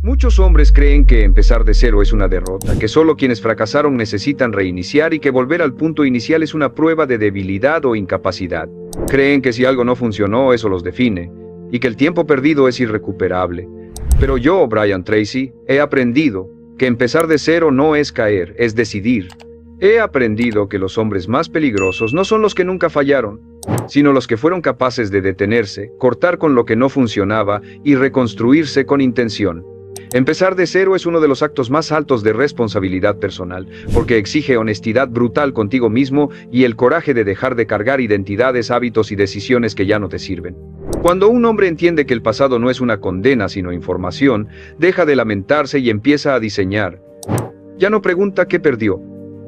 Muchos hombres creen que empezar de cero es una derrota, que solo quienes fracasaron necesitan reiniciar y que volver al punto inicial es una prueba de debilidad o incapacidad. Creen que si algo no funcionó, eso los define, y que el tiempo perdido es irrecuperable. Pero yo, Brian Tracy, he aprendido que empezar de cero no es caer, es decidir. He aprendido que los hombres más peligrosos no son los que nunca fallaron, sino los que fueron capaces de detenerse, cortar con lo que no funcionaba y reconstruirse con intención. Empezar de cero es uno de los actos más altos de responsabilidad personal, porque exige honestidad brutal contigo mismo y el coraje de dejar de cargar identidades, hábitos y decisiones que ya no te sirven. Cuando un hombre entiende que el pasado no es una condena sino información, deja de lamentarse y empieza a diseñar. Ya no pregunta qué perdió,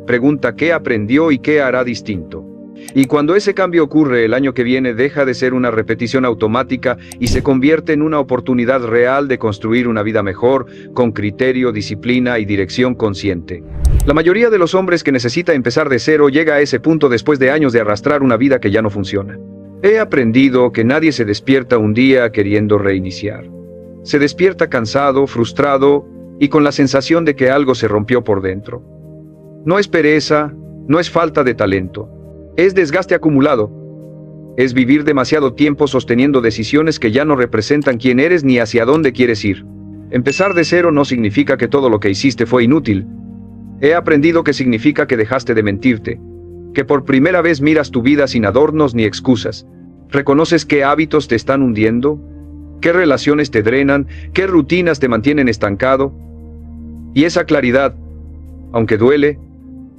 pregunta qué aprendió y qué hará distinto. Y cuando ese cambio ocurre el año que viene, deja de ser una repetición automática y se convierte en una oportunidad real de construir una vida mejor, con criterio, disciplina y dirección consciente. La mayoría de los hombres que necesita empezar de cero llega a ese punto después de años de arrastrar una vida que ya no funciona. He aprendido que nadie se despierta un día queriendo reiniciar. Se despierta cansado, frustrado y con la sensación de que algo se rompió por dentro. No es pereza, no es falta de talento. Es desgaste acumulado. Es vivir demasiado tiempo sosteniendo decisiones que ya no representan quién eres ni hacia dónde quieres ir. Empezar de cero no significa que todo lo que hiciste fue inútil. He aprendido que significa que dejaste de mentirte, que por primera vez miras tu vida sin adornos ni excusas. Reconoces qué hábitos te están hundiendo, qué relaciones te drenan, qué rutinas te mantienen estancado. Y esa claridad, aunque duele,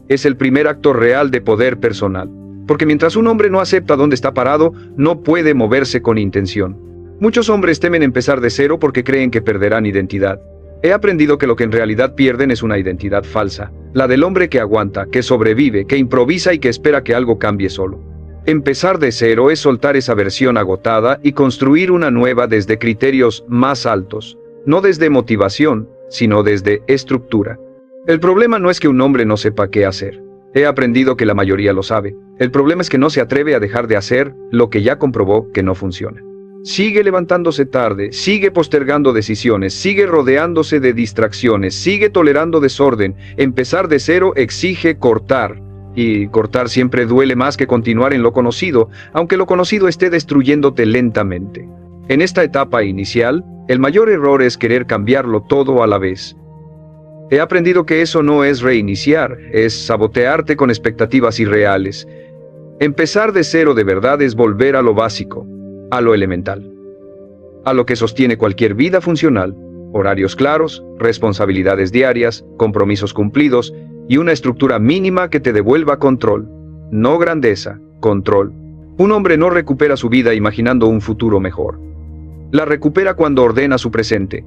es el primer acto real de poder personal. Porque mientras un hombre no acepta dónde está parado, no puede moverse con intención. Muchos hombres temen empezar de cero porque creen que perderán identidad. He aprendido que lo que en realidad pierden es una identidad falsa, la del hombre que aguanta, que sobrevive, que improvisa y que espera que algo cambie solo. Empezar de cero es soltar esa versión agotada y construir una nueva desde criterios más altos, no desde motivación, sino desde estructura. El problema no es que un hombre no sepa qué hacer. He aprendido que la mayoría lo sabe. El problema es que no se atreve a dejar de hacer lo que ya comprobó que no funciona. Sigue levantándose tarde, sigue postergando decisiones, sigue rodeándose de distracciones, sigue tolerando desorden. Empezar de cero exige cortar. Y cortar siempre duele más que continuar en lo conocido, aunque lo conocido esté destruyéndote lentamente. En esta etapa inicial, el mayor error es querer cambiarlo todo a la vez. He aprendido que eso no es reiniciar, es sabotearte con expectativas irreales. Empezar de cero de verdad es volver a lo básico, a lo elemental, a lo que sostiene cualquier vida funcional: horarios claros, responsabilidades diarias, compromisos cumplidos y una estructura mínima que te devuelva control. No grandeza, control. Un hombre no recupera su vida imaginando un futuro mejor. La recupera cuando ordena su presente.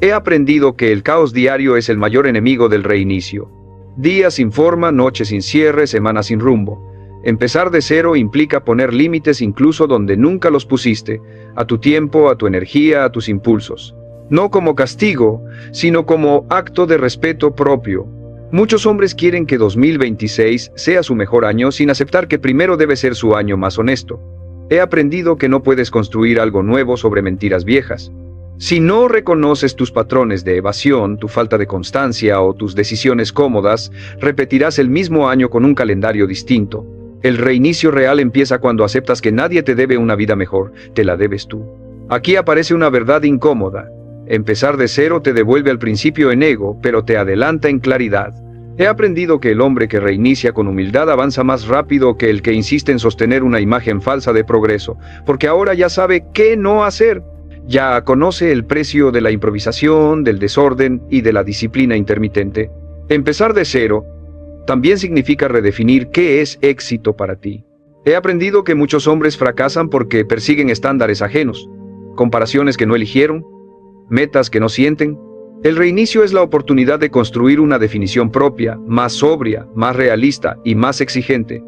He aprendido que el caos diario es el mayor enemigo del reinicio. Días sin forma, noches sin cierre, semanas sin rumbo. Empezar de cero implica poner límites incluso donde nunca los pusiste, a tu tiempo, a tu energía, a tus impulsos. No como castigo, sino como acto de respeto propio. Muchos hombres quieren que 2026 sea su mejor año sin aceptar que primero debe ser su año más honesto. He aprendido que no puedes construir algo nuevo sobre mentiras viejas. Si no reconoces tus patrones de evasión, tu falta de constancia o tus decisiones cómodas, repetirás el mismo año con un calendario distinto. El reinicio real empieza cuando aceptas que nadie te debe una vida mejor, te la debes tú. Aquí aparece una verdad incómoda. Empezar de cero te devuelve al principio en ego, pero te adelanta en claridad. He aprendido que el hombre que reinicia con humildad avanza más rápido que el que insiste en sostener una imagen falsa de progreso, porque ahora ya sabe qué no hacer. Ya conoce el precio de la improvisación, del desorden y de la disciplina intermitente. Empezar de cero también significa redefinir qué es éxito para ti. He aprendido que muchos hombres fracasan porque persiguen estándares ajenos, comparaciones que no eligieron, metas que no sienten. El reinicio es la oportunidad de construir una definición propia, más sobria, más realista y más exigente.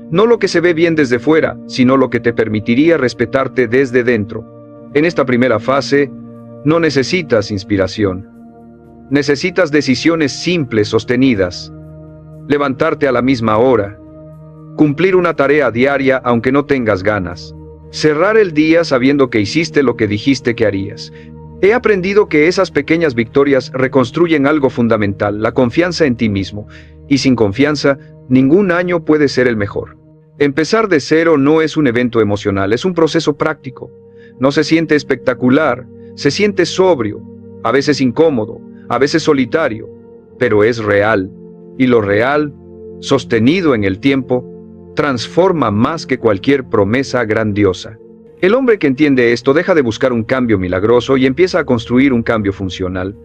No lo que se ve bien desde fuera, sino lo que te permitiría respetarte desde dentro. En esta primera fase, no necesitas inspiración. Necesitas decisiones simples, sostenidas. Levantarte a la misma hora. Cumplir una tarea diaria aunque no tengas ganas. Cerrar el día sabiendo que hiciste lo que dijiste que harías. He aprendido que esas pequeñas victorias reconstruyen algo fundamental, la confianza en ti mismo. Y sin confianza, ningún año puede ser el mejor. Empezar de cero no es un evento emocional, es un proceso práctico. No se siente espectacular, se siente sobrio, a veces incómodo, a veces solitario, pero es real. Y lo real, sostenido en el tiempo, transforma más que cualquier promesa grandiosa. El hombre que entiende esto deja de buscar un cambio milagroso y empieza a construir un cambio funcional.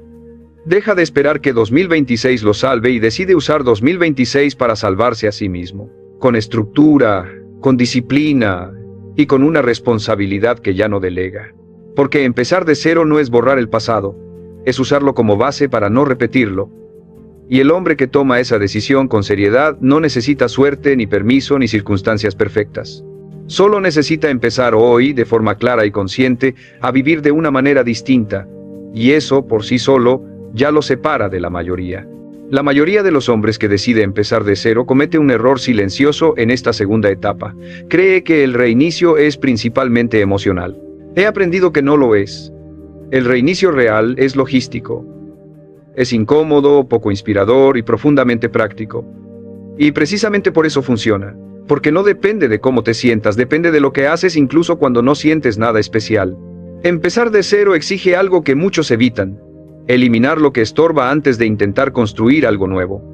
Deja de esperar que 2026 lo salve y decide usar 2026 para salvarse a sí mismo. Con estructura, con disciplina y con una responsabilidad que ya no delega. Porque empezar de cero no es borrar el pasado, es usarlo como base para no repetirlo. Y el hombre que toma esa decisión con seriedad no necesita suerte, ni permiso, ni circunstancias perfectas. Solo necesita empezar hoy, de forma clara y consciente, a vivir de una manera distinta. Y eso, por sí solo, ya lo separa de la mayoría. La mayoría de los hombres que decide empezar de cero comete un error silencioso en esta segunda etapa. Cree que el reinicio es principalmente emocional. He aprendido que no lo es. El reinicio real es logístico. Es incómodo, poco inspirador y profundamente práctico. Y precisamente por eso funciona. Porque no depende de cómo te sientas, depende de lo que haces incluso cuando no sientes nada especial. Empezar de cero exige algo que muchos evitan: eliminar lo que estorba antes de intentar construir algo nuevo.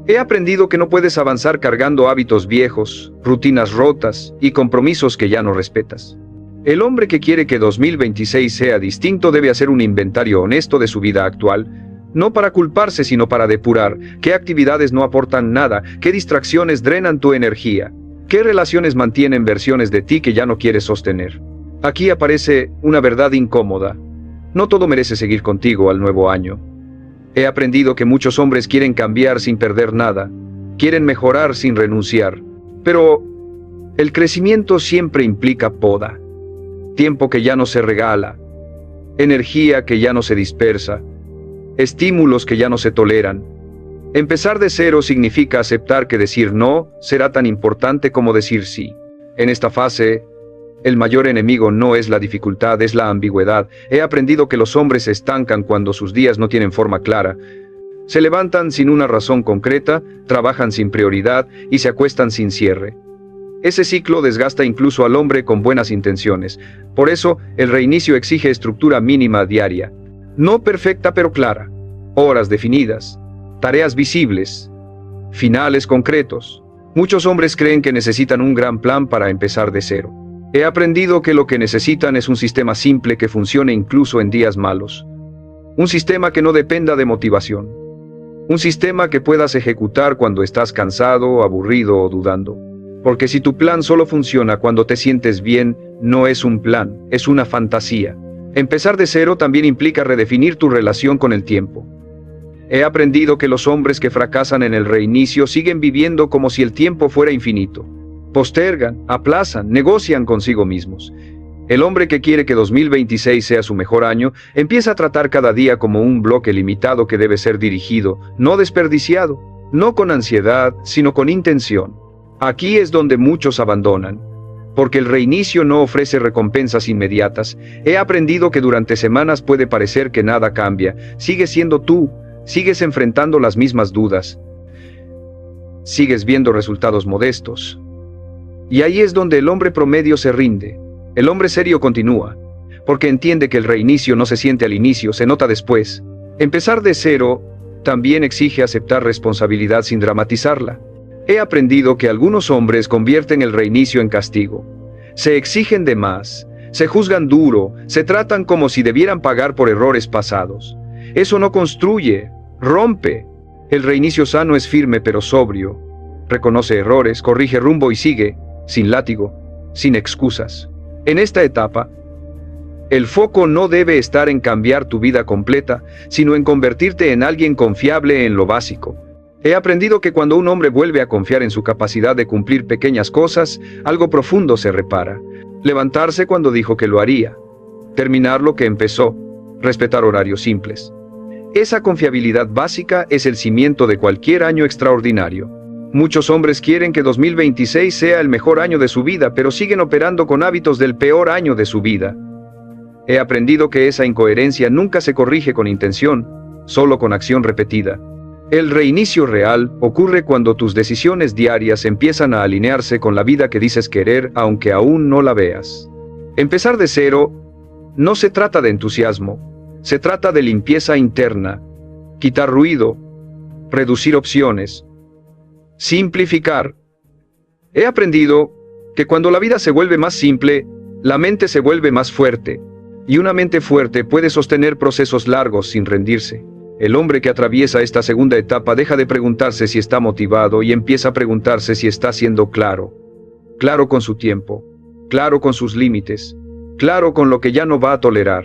He aprendido que no puedes avanzar cargando hábitos viejos, rutinas rotas y compromisos que ya no respetas. El hombre que quiere que 2026 sea distinto debe hacer un inventario honesto de su vida actual, no para culparse sino para depurar qué actividades no aportan nada, qué distracciones drenan tu energía, qué relaciones mantienen versiones de ti que ya no quieres sostener. Aquí aparece una verdad incómoda. No todo merece seguir contigo al nuevo año. He aprendido que muchos hombres quieren cambiar sin perder nada, quieren mejorar sin renunciar. Pero el crecimiento siempre implica poda, tiempo que ya no se regala, energía que ya no se dispersa, estímulos que ya no se toleran. Empezar de cero significa aceptar que decir no será tan importante como decir sí. En esta fase, el mayor enemigo no es la dificultad, es la ambigüedad. He aprendido que los hombres se estancan cuando sus días no tienen forma clara. Se levantan sin una razón concreta, trabajan sin prioridad y se acuestan sin cierre. Ese ciclo desgasta incluso al hombre con buenas intenciones. Por eso, el reinicio exige estructura mínima diaria. No perfecta pero clara. Horas definidas. Tareas visibles. Finales concretos. Muchos hombres creen que necesitan un gran plan para empezar de cero. He aprendido que lo que necesitan es un sistema simple que funcione incluso en días malos. Un sistema que no dependa de motivación. Un sistema que puedas ejecutar cuando estás cansado, aburrido o dudando. Porque si tu plan solo funciona cuando te sientes bien, no es un plan, es una fantasía. Empezar de cero también implica redefinir tu relación con el tiempo. He aprendido que los hombres que fracasan en el reinicio siguen viviendo como si el tiempo fuera infinito. Postergan, aplazan, negocian consigo mismos. El hombre que quiere que 2026 sea su mejor año, empieza a tratar cada día como un bloque limitado que debe ser dirigido, no desperdiciado, no con ansiedad, sino con intención. Aquí es donde muchos abandonan. Porque el reinicio no ofrece recompensas inmediatas. He aprendido que durante semanas puede parecer que nada cambia. Sigues siendo tú, sigues enfrentando las mismas dudas. Sigues viendo resultados modestos. Y ahí es donde el hombre promedio se rinde. El hombre serio continúa, porque entiende que el reinicio no se siente al inicio, se nota después. Empezar de cero también exige aceptar responsabilidad sin dramatizarla. He aprendido que algunos hombres convierten el reinicio en castigo. Se exigen de más, se juzgan duro, se tratan como si debieran pagar por errores pasados. Eso no construye, rompe. El reinicio sano es firme pero sobrio. Reconoce errores, corrige rumbo y sigue, sin látigo, sin excusas. En esta etapa, el foco no debe estar en cambiar tu vida completa, sino en convertirte en alguien confiable en lo básico. He aprendido que cuando un hombre vuelve a confiar en su capacidad de cumplir pequeñas cosas, algo profundo se repara. Levantarse cuando dijo que lo haría. Terminar lo que empezó. Respetar horarios simples. Esa confiabilidad básica es el cimiento de cualquier año extraordinario. Muchos hombres quieren que 2026 sea el mejor año de su vida, pero siguen operando con hábitos del peor año de su vida. He aprendido que esa incoherencia nunca se corrige con intención, solo con acción repetida. El reinicio real ocurre cuando tus decisiones diarias empiezan a alinearse con la vida que dices querer, aunque aún no la veas. Empezar de cero no se trata de entusiasmo, se trata de limpieza interna, quitar ruido, reducir opciones, simplificar. He aprendido que cuando la vida se vuelve más simple, la mente se vuelve más fuerte, y una mente fuerte puede sostener procesos largos sin rendirse. El hombre que atraviesa esta segunda etapa deja de preguntarse si está motivado y empieza a preguntarse si está siendo claro. Claro con su tiempo, claro con sus límites, claro con lo que ya no va a tolerar.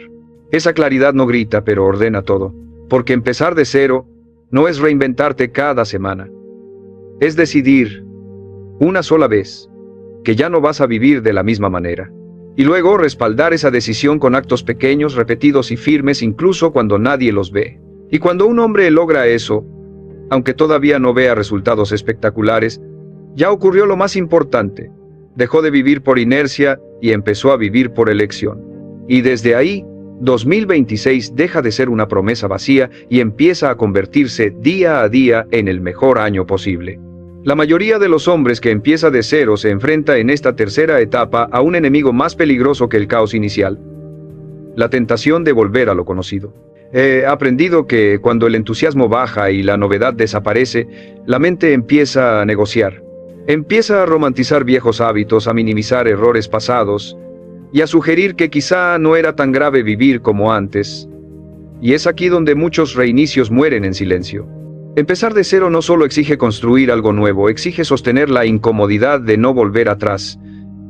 Esa claridad no grita, pero ordena todo, porque empezar de cero no es reinventarte cada semana. Es decidir, una sola vez, que ya no vas a vivir de la misma manera. Y luego respaldar esa decisión con actos pequeños, repetidos y firmes incluso cuando nadie los ve. Y cuando un hombre logra eso, aunque todavía no vea resultados espectaculares, ya ocurrió lo más importante. Dejó de vivir por inercia y empezó a vivir por elección. Y desde ahí, 2026 deja de ser una promesa vacía y empieza a convertirse día a día en el mejor año posible. La mayoría de los hombres que empieza de cero se enfrenta en esta tercera etapa a un enemigo más peligroso que el caos inicial: la tentación de volver a lo conocido. He aprendido que cuando el entusiasmo baja y la novedad desaparece, la mente empieza a negociar. Empieza a romantizar viejos hábitos, a minimizar errores pasados y a sugerir que quizá no era tan grave vivir como antes. Y es aquí donde muchos reinicios mueren en silencio. Empezar de cero no solo exige construir algo nuevo, exige sostener la incomodidad de no volver atrás.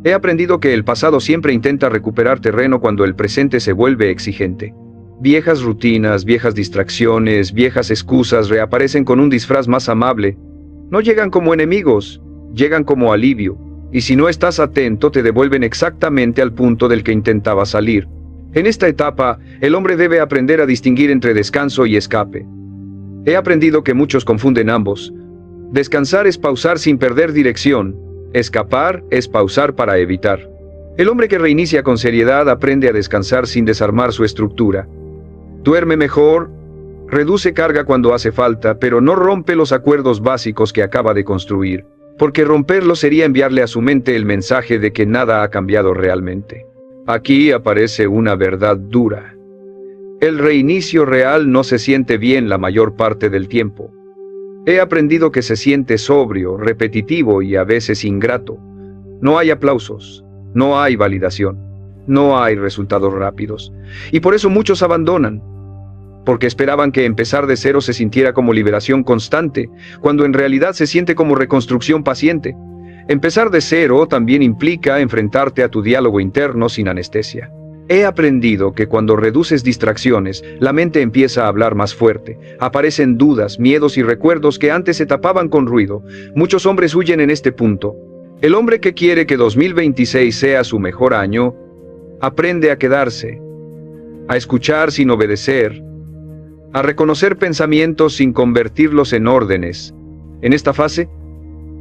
He aprendido que el pasado siempre intenta recuperar terreno cuando el presente se vuelve exigente. Viejas rutinas, viejas distracciones, viejas excusas reaparecen con un disfraz más amable. No llegan como enemigos, llegan como alivio, y si no estás atento te devuelven exactamente al punto del que intentaba salir. En esta etapa, el hombre debe aprender a distinguir entre descanso y escape. He aprendido que muchos confunden ambos. Descansar es pausar sin perder dirección, escapar es pausar para evitar. El hombre que reinicia con seriedad aprende a descansar sin desarmar su estructura. Duerme mejor, reduce carga cuando hace falta, pero no rompe los acuerdos básicos que acaba de construir, porque romperlo sería enviarle a su mente el mensaje de que nada ha cambiado realmente. Aquí aparece una verdad dura. El reinicio real no se siente bien la mayor parte del tiempo. He aprendido que se siente sobrio, repetitivo y a veces ingrato. No hay aplausos, no hay validación, no hay resultados rápidos. Y por eso muchos abandonan, porque esperaban que empezar de cero se sintiera como liberación constante, cuando en realidad se siente como reconstrucción paciente. Empezar de cero también implica enfrentarte a tu diálogo interno sin anestesia. He aprendido que cuando reduces distracciones, la mente empieza a hablar más fuerte. Aparecen dudas, miedos y recuerdos que antes se tapaban con ruido. Muchos hombres huyen en este punto. El hombre que quiere que 2026 sea su mejor año, aprende a quedarse, a escuchar sin obedecer, a reconocer pensamientos sin convertirlos en órdenes. En esta fase,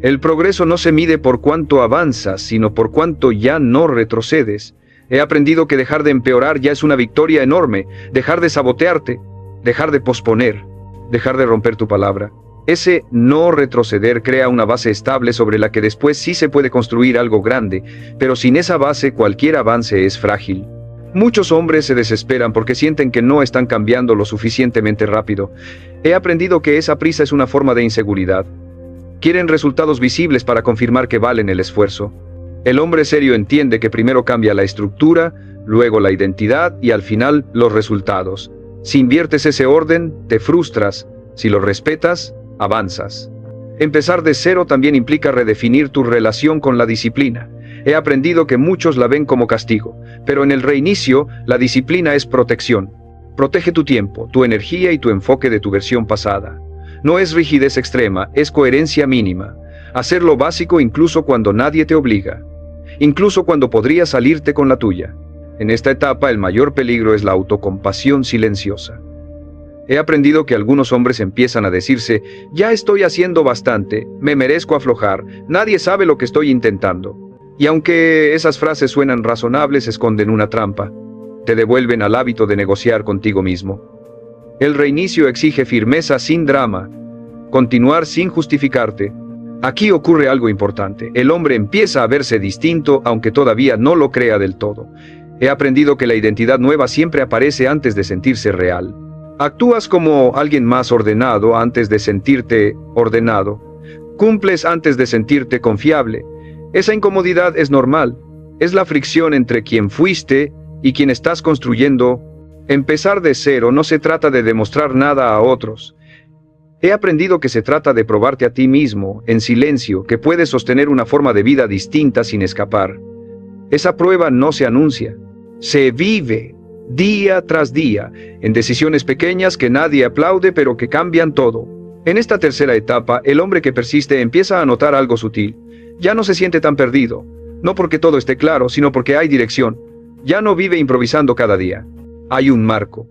el progreso no se mide por cuánto avanzas, sino por cuánto ya no retrocedes. He aprendido que dejar de empeorar ya es una victoria enorme, dejar de sabotearte, dejar de posponer, dejar de romper tu palabra. Ese no retroceder crea una base estable sobre la que después sí se puede construir algo grande, pero sin esa base cualquier avance es frágil. Muchos hombres se desesperan porque sienten que no están cambiando lo suficientemente rápido. He aprendido que esa prisa es una forma de inseguridad. Quieren resultados visibles para confirmar que valen el esfuerzo. El hombre serio entiende que primero cambia la estructura, luego la identidad y al final los resultados. Si inviertes ese orden, te frustras. Si lo respetas, avanzas. Empezar de cero también implica redefinir tu relación con la disciplina. He aprendido que muchos la ven como castigo, pero en el reinicio, la disciplina es protección. Protege tu tiempo, tu energía y tu enfoque de tu versión pasada. No es rigidez extrema, es coherencia mínima. Hacer lo básico incluso cuando nadie te obliga. Incluso cuando podrías salirte con la tuya. En esta etapa el mayor peligro es la autocompasión silenciosa. He aprendido que algunos hombres empiezan a decirse, ya estoy haciendo bastante, me merezco aflojar, nadie sabe lo que estoy intentando. Y aunque esas frases suenan razonables, esconden una trampa. te devuelven al hábito de negociar contigo mismo. El reinicio exige firmeza sin drama, continuar sin justificarte. Aquí ocurre algo importante. El hombre empieza a verse distinto, aunque todavía no lo crea del todo. He aprendido que la identidad nueva siempre aparece antes de sentirse real. Actúas como alguien más ordenado antes de sentirte ordenado. Cumples antes de sentirte confiable. Esa incomodidad es normal. Es la fricción entre quien fuiste y quien estás construyendo. Empezar de cero no se trata de demostrar nada a otros. He aprendido que se trata de probarte a ti mismo, en silencio, que puedes sostener una forma de vida distinta sin escapar. Esa prueba no se anuncia, se vive, día tras día, en decisiones pequeñas que nadie aplaude pero que cambian todo. En esta tercera etapa, el hombre que persiste empieza a notar algo sutil. Ya no se siente tan perdido, no porque todo esté claro, sino porque hay dirección. Ya no vive improvisando cada día. Hay un marco.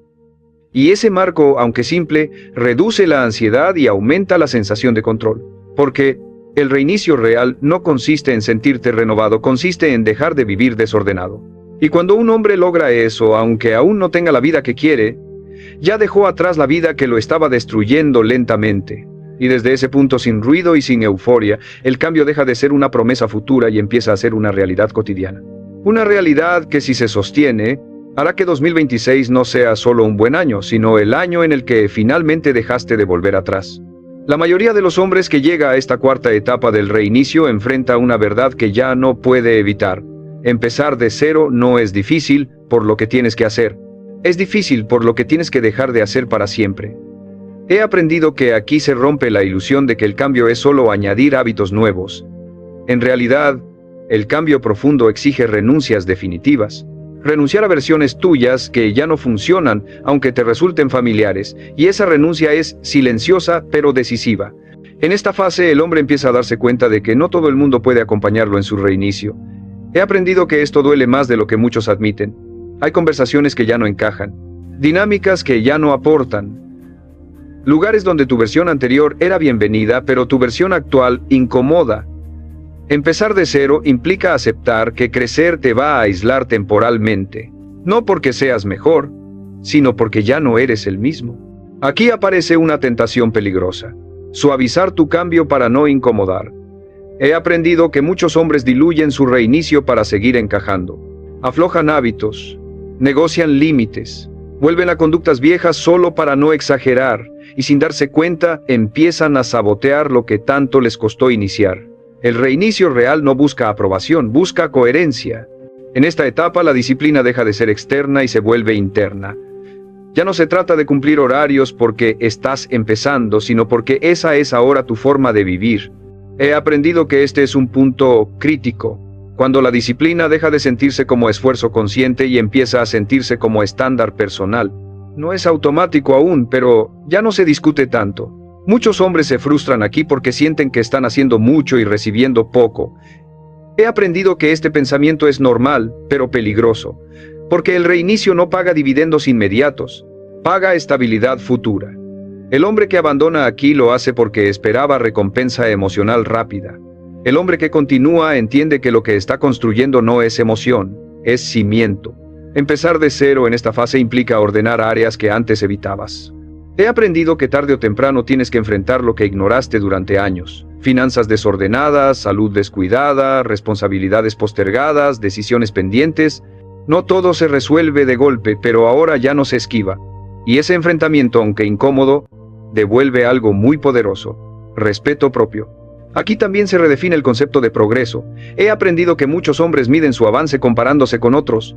Y ese marco, aunque simple, reduce la ansiedad y aumenta la sensación de control. Porque el reinicio real no consiste en sentirte renovado, consiste en dejar de vivir desordenado. Y cuando un hombre logra eso, aunque aún no tenga la vida que quiere, ya dejó atrás la vida que lo estaba destruyendo lentamente. Y desde ese punto, sin ruido y sin euforia, el cambio deja de ser una promesa futura y empieza a ser una realidad cotidiana. Una realidad que, si se sostiene, hará que 2026 no sea solo un buen año, sino el año en el que finalmente dejaste de volver atrás. La mayoría de los hombres que llega a esta cuarta etapa del reinicio enfrenta una verdad que ya no puede evitar. Empezar de cero no es difícil por lo que tienes que hacer. Es difícil por lo que tienes que dejar de hacer para siempre. He aprendido que aquí se rompe la ilusión de que el cambio es solo añadir hábitos nuevos. En realidad, el cambio profundo exige renuncias definitivas. Renunciar a versiones tuyas que ya no funcionan, aunque te resulten familiares, y esa renuncia es silenciosa pero decisiva. En esta fase el hombre empieza a darse cuenta de que no todo el mundo puede acompañarlo en su reinicio. He aprendido que esto duele más de lo que muchos admiten. Hay conversaciones que ya no encajan, dinámicas que ya no aportan, lugares donde tu versión anterior era bienvenida, pero tu versión actual incomoda. Empezar de cero implica aceptar que crecer te va a aislar temporalmente, no porque seas mejor, sino porque ya no eres el mismo. Aquí aparece una tentación peligrosa: suavizar tu cambio para no incomodar. He aprendido que muchos hombres diluyen su reinicio para seguir encajando. Aflojan hábitos, negocian límites, vuelven a conductas viejas solo para no exagerar, y sin darse cuenta empiezan a sabotear lo que tanto les costó iniciar. El reinicio real no busca aprobación, busca coherencia. En esta etapa la disciplina deja de ser externa y se vuelve interna. Ya no se trata de cumplir horarios porque estás empezando, sino porque esa es ahora tu forma de vivir. He aprendido que este es un punto crítico, cuando la disciplina deja de sentirse como esfuerzo consciente y empieza a sentirse como estándar personal. No es automático aún, pero ya no se discute tanto. Muchos hombres se frustran aquí porque sienten que están haciendo mucho y recibiendo poco. He aprendido que este pensamiento es normal, pero peligroso, porque el reinicio no paga dividendos inmediatos, paga estabilidad futura. El hombre que abandona aquí lo hace porque esperaba recompensa emocional rápida. El hombre que continúa entiende que lo que está construyendo no es emoción, es cimiento. Empezar de cero en esta fase implica ordenar áreas que antes evitabas. He aprendido que tarde o temprano tienes que enfrentar lo que ignoraste durante años. Finanzas desordenadas, salud descuidada, responsabilidades postergadas, decisiones pendientes. No todo se resuelve de golpe, pero ahora ya no se esquiva. Y ese enfrentamiento, aunque incómodo, devuelve algo muy poderoso: respeto propio. Aquí también se redefine el concepto de progreso. He aprendido que muchos hombres miden su avance comparándose con otros.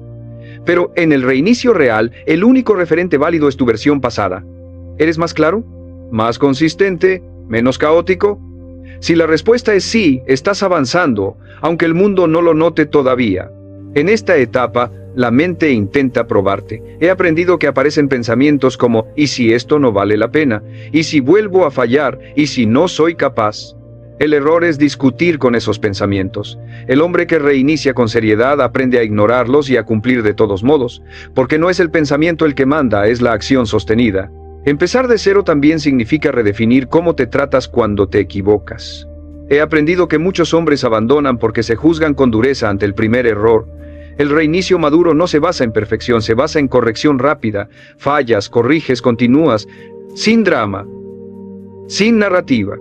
Pero en el reinicio real, el único referente válido es tu versión pasada. ¿Eres más claro? ¿Más consistente? ¿Menos caótico? Si la respuesta es sí, estás avanzando, aunque el mundo no lo note todavía. En esta etapa, la mente intenta probarte. He aprendido que aparecen pensamientos como: ¿y si esto no vale la pena? ¿Y si vuelvo a fallar? ¿Y si no soy capaz? El error es discutir con esos pensamientos. El hombre que reinicia con seriedad aprende a ignorarlos y a cumplir de todos modos, porque no es el pensamiento el que manda, es la acción sostenida. Empezar de cero también significa redefinir cómo te tratas cuando te equivocas. He aprendido que muchos hombres abandonan porque se juzgan con dureza ante el primer error. El reinicio maduro no se basa en perfección, se basa en corrección rápida. Fallas, corriges, continúas, sin drama, sin narrativa,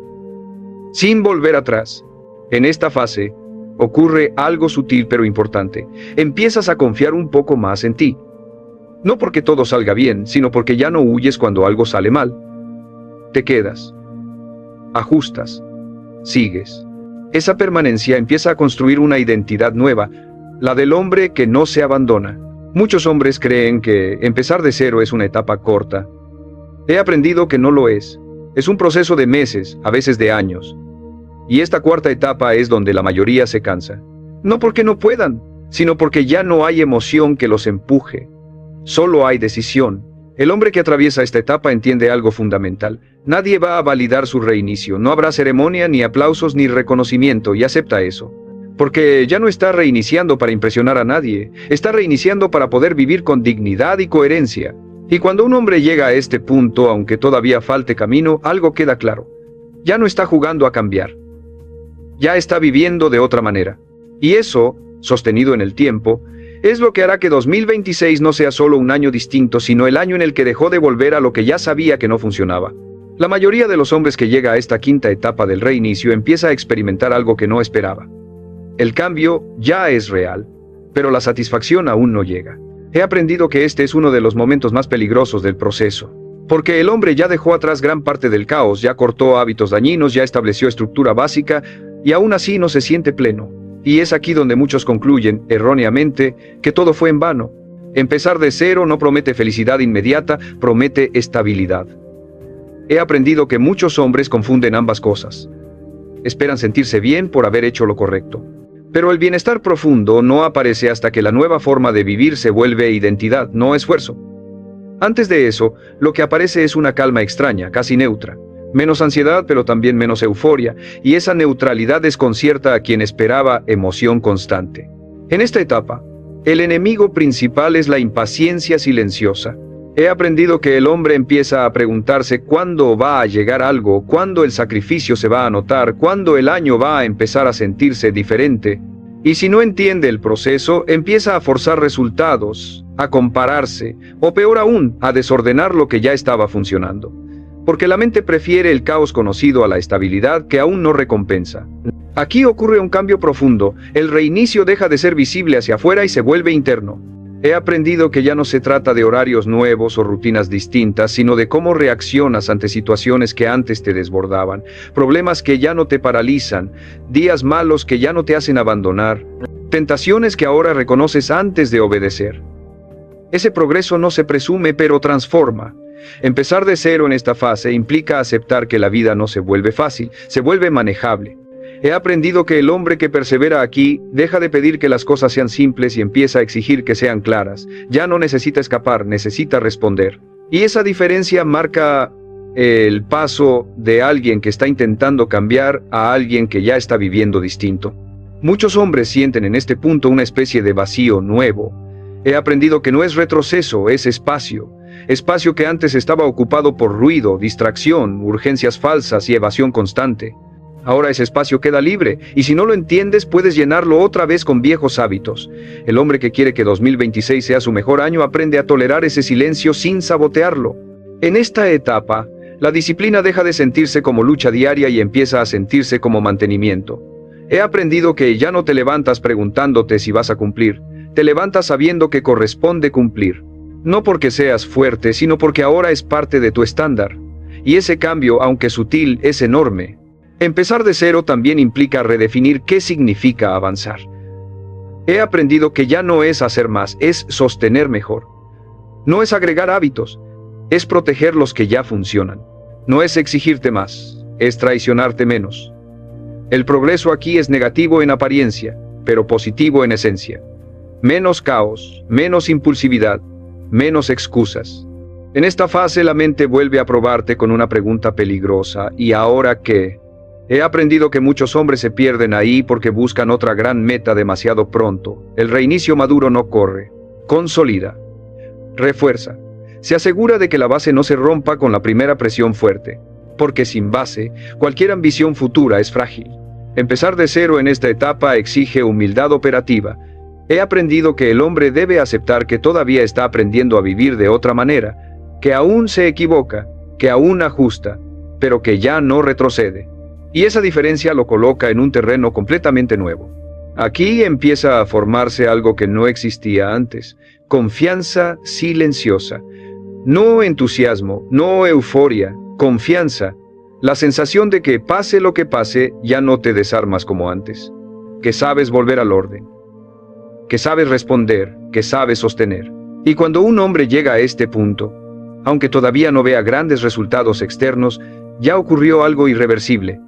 sin volver atrás. En esta fase ocurre algo sutil pero importante. Empiezas a confiar un poco más en ti. No porque todo salga bien, sino porque ya no huyes cuando algo sale mal. Te quedas, ajustas, sigues. Esa permanencia empieza a construir una identidad nueva, la del hombre que no se abandona. Muchos hombres creen que empezar de cero es una etapa corta. He aprendido que no lo es. Es un proceso de meses, a veces de años. Y esta cuarta etapa es donde la mayoría se cansa. No porque no puedan, sino porque ya no hay emoción que los empuje. Solo hay decisión. El hombre que atraviesa esta etapa entiende algo fundamental. Nadie va a validar su reinicio. No habrá ceremonia, ni aplausos, ni reconocimiento, y acepta eso. Porque ya no está reiniciando para impresionar a nadie. Está reiniciando para poder vivir con dignidad y coherencia. Y cuando un hombre llega a este punto, aunque todavía falte camino, algo queda claro. Ya no está jugando a cambiar. Ya está viviendo de otra manera. Y eso, sostenido en el tiempo, es lo que hará que 2026 no sea solo un año distinto, sino el año en el que dejó de volver a lo que ya sabía que no funcionaba. La mayoría de los hombres que llega a esta quinta etapa del reinicio empieza a experimentar algo que no esperaba. El cambio ya es real, pero la satisfacción aún no llega. He aprendido que este es uno de los momentos más peligrosos del proceso. Porque el hombre ya dejó atrás gran parte del caos, ya cortó hábitos dañinos, ya estableció estructura básica, y aún así no se siente pleno. Y es aquí donde muchos concluyen, erróneamente, que todo fue en vano. Empezar de cero no promete felicidad inmediata, promete estabilidad. He aprendido que muchos hombres confunden ambas cosas. Esperan sentirse bien por haber hecho lo correcto. Pero el bienestar profundo no aparece hasta que la nueva forma de vivir se vuelve identidad, no esfuerzo. Antes de eso, lo que aparece es una calma extraña, casi neutra. Menos ansiedad, pero también menos euforia, y esa neutralidad desconcierta a quien esperaba emoción constante. En esta etapa, el enemigo principal es la impaciencia silenciosa. He aprendido que el hombre empieza a preguntarse cuándo va a llegar algo, cuándo el sacrificio se va a notar, cuándo el año va a empezar a sentirse diferente. Y si no entiende el proceso, empieza a forzar resultados, a compararse, o peor aún, a desordenar lo que ya estaba funcionando. Porque la mente prefiere el caos conocido a la estabilidad que aún no recompensa. Aquí ocurre un cambio profundo, el reinicio deja de ser visible hacia afuera y se vuelve interno. He aprendido que ya no se trata de horarios nuevos o rutinas distintas, sino de cómo reaccionas ante situaciones que antes te desbordaban, problemas que ya no te paralizan, días malos que ya no te hacen abandonar, tentaciones que ahora reconoces antes de obedecer. Ese progreso no se presume, pero transforma. Empezar de cero en esta fase implica aceptar que la vida no se vuelve fácil, se vuelve manejable. He aprendido que el hombre que persevera aquí deja de pedir que las cosas sean simples y empieza a exigir que sean claras. Ya no necesita escapar, necesita responder. Y esa diferencia marca el paso de alguien que está intentando cambiar a alguien que ya está viviendo distinto. Muchos hombres sienten en este punto una especie de vacío nuevo. He aprendido que no es retroceso, es espacio. Espacio que antes estaba ocupado por ruido, distracción, urgencias falsas y evasión constante. Ahora ese espacio queda libre, y si no lo entiendes puedes llenarlo otra vez con viejos hábitos. El hombre que quiere que 2026 sea su mejor año aprende a tolerar ese silencio sin sabotearlo. En esta etapa, la disciplina deja de sentirse como lucha diaria y empieza a sentirse como mantenimiento. He aprendido que ya no te levantas preguntándote si vas a cumplir, te levantas sabiendo que corresponde cumplir. No porque seas fuerte, sino porque ahora es parte de tu estándar. Y ese cambio, aunque sutil, es enorme. Empezar de cero también implica redefinir qué significa avanzar. He aprendido que ya no es hacer más, es sostener mejor. No es agregar hábitos, es proteger los que ya funcionan. No es exigirte más, es traicionarte menos. El progreso aquí es negativo en apariencia, pero positivo en esencia. Menos caos, menos impulsividad, menos excusas. En esta fase la mente vuelve a probarte con una pregunta peligrosa: ¿y ahora qué? He aprendido que muchos hombres se pierden ahí porque buscan otra gran meta demasiado pronto. El reinicio maduro no corre, consolida, refuerza. Se asegura de que la base no se rompa con la primera presión fuerte, porque sin base, cualquier ambición futura es frágil. Empezar de cero en esta etapa exige humildad operativa. He aprendido que el hombre debe aceptar que todavía está aprendiendo a vivir de otra manera, que aún se equivoca, que aún ajusta, pero que ya no retrocede. Y esa diferencia lo coloca en un terreno completamente nuevo. Aquí empieza a formarse algo que no existía antes: confianza silenciosa. No entusiasmo, no euforia, confianza. La sensación de que pase lo que pase, ya no te desarmas como antes. Que sabes volver al orden. Que sabes responder, que sabes sostener. Y cuando un hombre llega a este punto, aunque todavía no vea grandes resultados externos, ya ocurrió algo irreversible.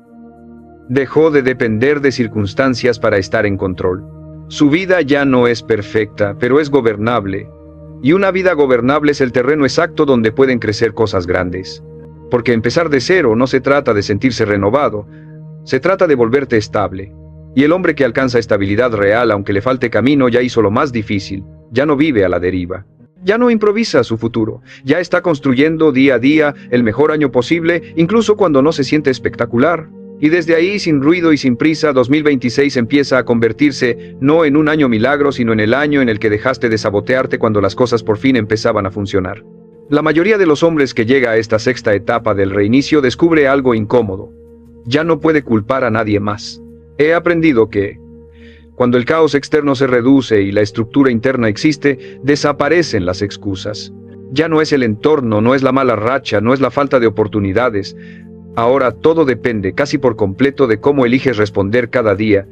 Dejó de depender de circunstancias para estar en control. Su vida ya no es perfecta, pero es gobernable. Y una vida gobernable es el terreno exacto donde pueden crecer cosas grandes. Porque empezar de cero no se trata de sentirse renovado, se trata de volverte estable. Y el hombre que alcanza estabilidad real, aunque le falte camino, ya hizo lo más difícil, ya no vive a la deriva. Ya no improvisa su futuro, ya está construyendo día a día el mejor año posible, incluso cuando no se siente espectacular. Y desde ahí, sin ruido y sin prisa, 2026 empieza a convertirse no en un año milagro, sino en el año en el que dejaste de sabotearte cuando las cosas por fin empezaban a funcionar. La mayoría de los hombres que llega a esta sexta etapa del reinicio descubre algo incómodo. Ya no puede culpar a nadie más. He aprendido que, cuando el caos externo se reduce y la estructura interna existe, desaparecen las excusas. Ya no es el entorno, no es la mala racha, no es la falta de oportunidades. Ahora todo depende casi por completo de cómo eliges responder cada día,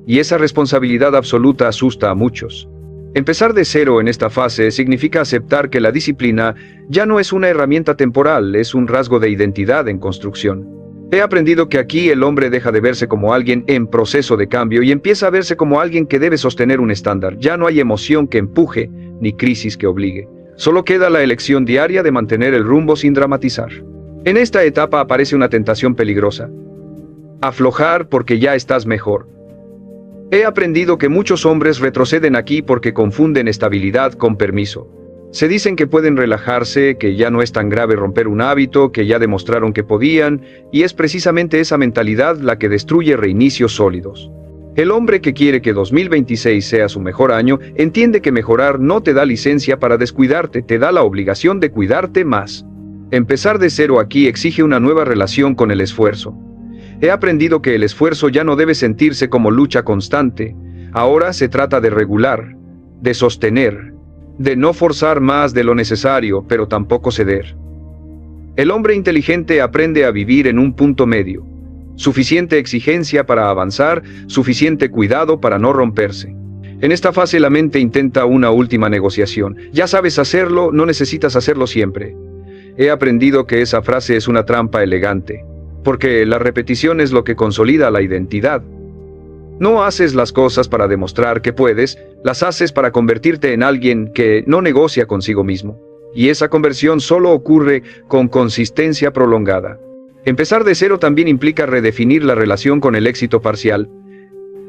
y esa responsabilidad absoluta asusta a muchos. Empezar de cero en esta fase significa aceptar que la disciplina ya no es una herramienta temporal, es un rasgo de identidad en construcción. He aprendido que aquí el hombre deja de verse como alguien en proceso de cambio y empieza a verse como alguien que debe sostener un estándar. Ya no hay emoción que empuje, ni crisis que obligue. Solo queda la elección diaria de mantener el rumbo sin dramatizar. En esta etapa aparece una tentación peligrosa: aflojar porque ya estás mejor. He aprendido que muchos hombres retroceden aquí porque confunden estabilidad con permiso. Se dicen que pueden relajarse, que ya no es tan grave romper un hábito, que ya demostraron que podían, y es precisamente esa mentalidad la que destruye reinicios sólidos. El hombre que quiere que 2026 sea su mejor año, entiende que mejorar no te da licencia para descuidarte, te da la obligación de cuidarte más. Empezar de cero aquí exige una nueva relación con el esfuerzo. He aprendido que el esfuerzo ya no debe sentirse como lucha constante. Ahora se trata de regular, de sostener, de no forzar más de lo necesario, pero tampoco ceder. El hombre inteligente aprende a vivir en un punto medio. Suficiente exigencia para avanzar, suficiente cuidado para no romperse. En esta fase la mente intenta una última negociación. Ya sabes hacerlo, no necesitas hacerlo siempre. He aprendido que esa frase es una trampa elegante, porque la repetición es lo que consolida la identidad. No haces las cosas para demostrar que puedes, las haces para convertirte en alguien que no negocia consigo mismo. Y esa conversión solo ocurre con consistencia prolongada. Empezar de cero también implica redefinir la relación con el éxito parcial.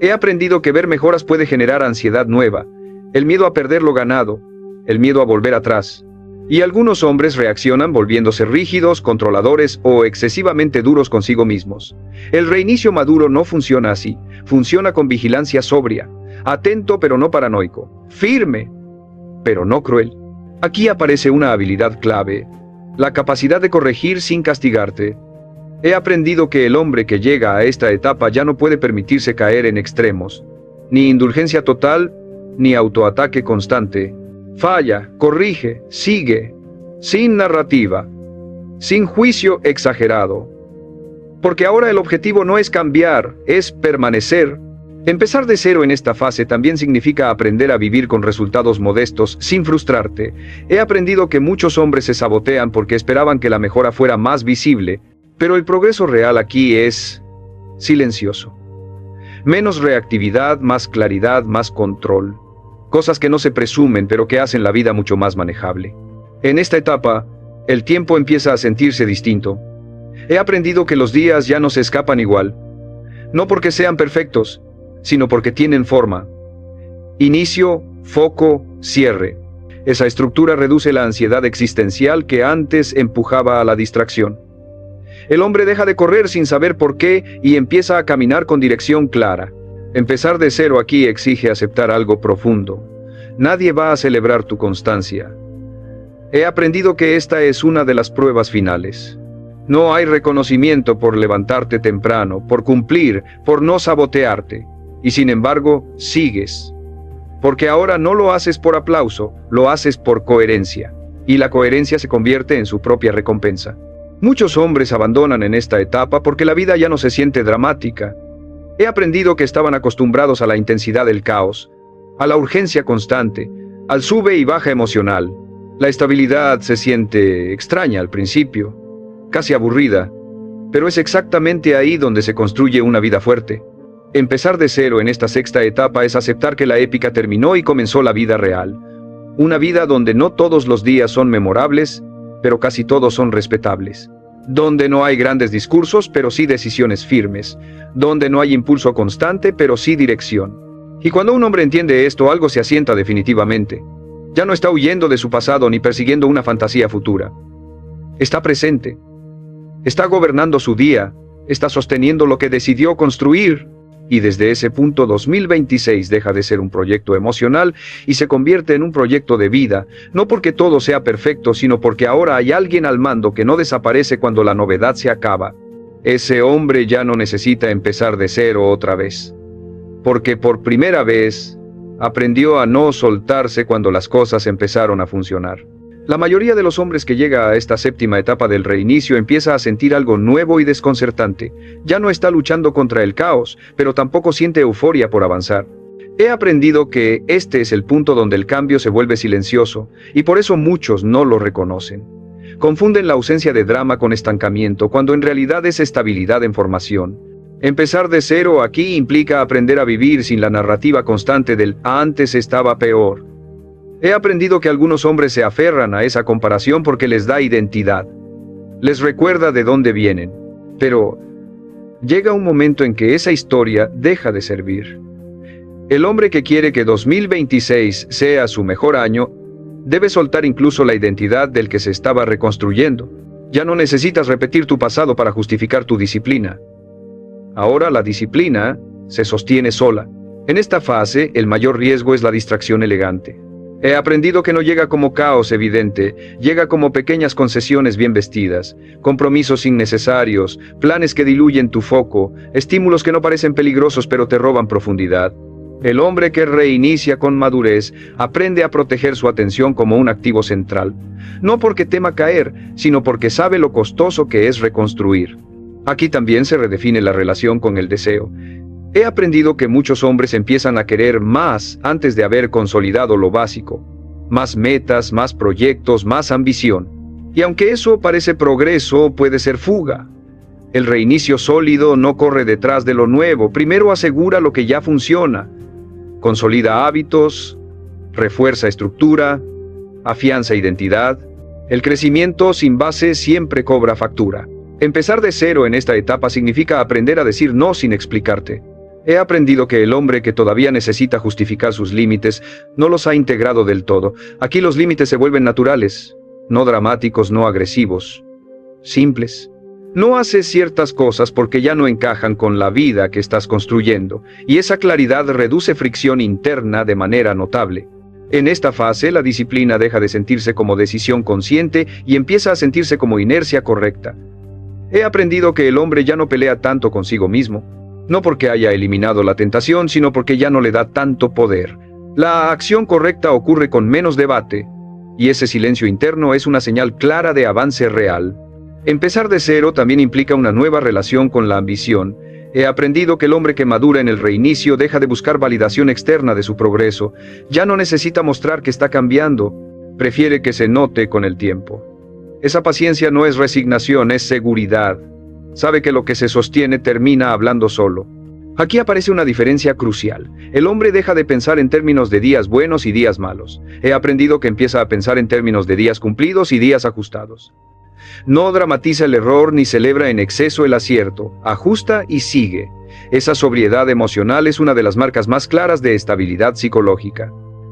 He aprendido que ver mejoras puede generar ansiedad nueva, el miedo a perder lo ganado, el miedo a volver atrás. Y algunos hombres reaccionan volviéndose rígidos, controladores o excesivamente duros consigo mismos. El reinicio maduro no funciona así, funciona con vigilancia sobria, atento pero no paranoico, firme pero no cruel. Aquí aparece una habilidad clave, la capacidad de corregir sin castigarte. He aprendido que el hombre que llega a esta etapa ya no puede permitirse caer en extremos, ni indulgencia total, ni autoataque constante. Falla, corrige, sigue, sin narrativa, sin juicio exagerado. Porque ahora el objetivo no es cambiar, es permanecer. Empezar de cero en esta fase también significa aprender a vivir con resultados modestos, sin frustrarte. He aprendido que muchos hombres se sabotean porque esperaban que la mejora fuera más visible, pero el progreso real aquí es silencioso. Menos reactividad, más claridad, más control. Cosas que no se presumen, pero que hacen la vida mucho más manejable. En esta etapa, el tiempo empieza a sentirse distinto. He aprendido que los días ya no se escapan igual. No porque sean perfectos, sino porque tienen forma. Inicio, foco, cierre. Esa estructura reduce la ansiedad existencial que antes empujaba a la distracción. El hombre deja de correr sin saber por qué y empieza a caminar con dirección clara. Empezar de cero aquí exige aceptar algo profundo. Nadie va a celebrar tu constancia. He aprendido que esta es una de las pruebas finales. No hay reconocimiento por levantarte temprano, por cumplir, por no sabotearte. Y sin embargo, sigues. Porque ahora no lo haces por aplauso, lo haces por coherencia. Y la coherencia se convierte en su propia recompensa. Muchos hombres abandonan en esta etapa porque la vida ya no se siente dramática. He aprendido que estaban acostumbrados a la intensidad del caos, a la urgencia constante, al sube y baja emocional. La estabilidad se siente extraña al principio, casi aburrida, pero es exactamente ahí donde se construye una vida fuerte. Empezar de cero en esta sexta etapa es aceptar que la épica terminó y comenzó la vida real. Una vida donde no todos los días son memorables, pero casi todos son respetables. Donde no hay grandes discursos, pero sí decisiones firmes. Donde no hay impulso constante, pero sí dirección. Y cuando un hombre entiende esto, algo se asienta definitivamente. Ya no está huyendo de su pasado ni persiguiendo una fantasía futura. Está presente. Está gobernando su día. Está sosteniendo lo que decidió construir. Y desde ese punto 2026 deja de ser un proyecto emocional y se convierte en un proyecto de vida, no porque todo sea perfecto, sino porque ahora hay alguien al mando que no desaparece cuando la novedad se acaba. Ese hombre ya no necesita empezar de cero otra vez, porque por primera vez aprendió a no soltarse cuando las cosas empezaron a funcionar. La mayoría de los hombres que llega a esta séptima etapa del reinicio empieza a sentir algo nuevo y desconcertante. Ya no está luchando contra el caos, pero tampoco siente euforia por avanzar. He aprendido que este es el punto donde el cambio se vuelve silencioso, y por eso muchos no lo reconocen. Confunden la ausencia de drama con estancamiento, cuando en realidad es estabilidad en formación. Empezar de cero aquí implica aprender a vivir sin la narrativa constante del antes estaba peor. He aprendido que algunos hombres se aferran a esa comparación porque les da identidad. Les recuerda de dónde vienen. Pero llega un momento en que esa historia deja de servir. El hombre que quiere que 2026 sea su mejor año, debe soltar incluso la identidad del que se estaba reconstruyendo. Ya no necesitas repetir tu pasado para justificar tu disciplina. Ahora la disciplina se sostiene sola. En esta fase, el mayor riesgo es la distracción elegante. He aprendido que no llega como caos evidente, llega como pequeñas concesiones bien vestidas, compromisos innecesarios, planes que diluyen tu foco, estímulos que no parecen peligrosos pero te roban profundidad. El hombre que reinicia con madurez aprende a proteger su atención como un activo central, no porque tema caer, sino porque sabe lo costoso que es reconstruir. Aquí también se redefine la relación con el deseo. He aprendido que muchos hombres empiezan a querer más antes de haber consolidado lo básico. Más metas, más proyectos, más ambición. Y aunque eso parece progreso, puede ser fuga. El reinicio sólido no corre detrás de lo nuevo, primero asegura lo que ya funciona. Consolida hábitos, refuerza estructura, afianza identidad. El crecimiento sin base siempre cobra factura. Empezar de cero en esta etapa significa aprender a decir no sin explicarte. He aprendido que el hombre que todavía necesita justificar sus límites no los ha integrado del todo. Aquí los límites se vuelven naturales, no dramáticos, no agresivos, simples. No haces ciertas cosas porque ya no encajan con la vida que estás construyendo, y esa claridad reduce fricción interna de manera notable. En esta fase, la disciplina deja de sentirse como decisión consciente y empieza a sentirse como inercia correcta. He aprendido que el hombre ya no pelea tanto consigo mismo. No porque haya eliminado la tentación, sino porque ya no le da tanto poder. La acción correcta ocurre con menos debate, y ese silencio interno es una señal clara de avance real. Empezar de cero también implica una nueva relación con la ambición. He aprendido que el hombre que madura en el reinicio deja de buscar validación externa de su progreso. Ya no necesita mostrar que está cambiando, prefiere que se note con el tiempo. Esa paciencia no es resignación, es seguridad. Sabe que lo que se sostiene termina hablando solo. Aquí aparece una diferencia crucial. El hombre deja de pensar en términos de días buenos y días malos. He aprendido que empieza a pensar en términos de días cumplidos y días ajustados. No dramatiza el error ni celebra en exceso el acierto. Ajusta y sigue. Esa sobriedad emocional es una de las marcas más claras de estabilidad psicológica.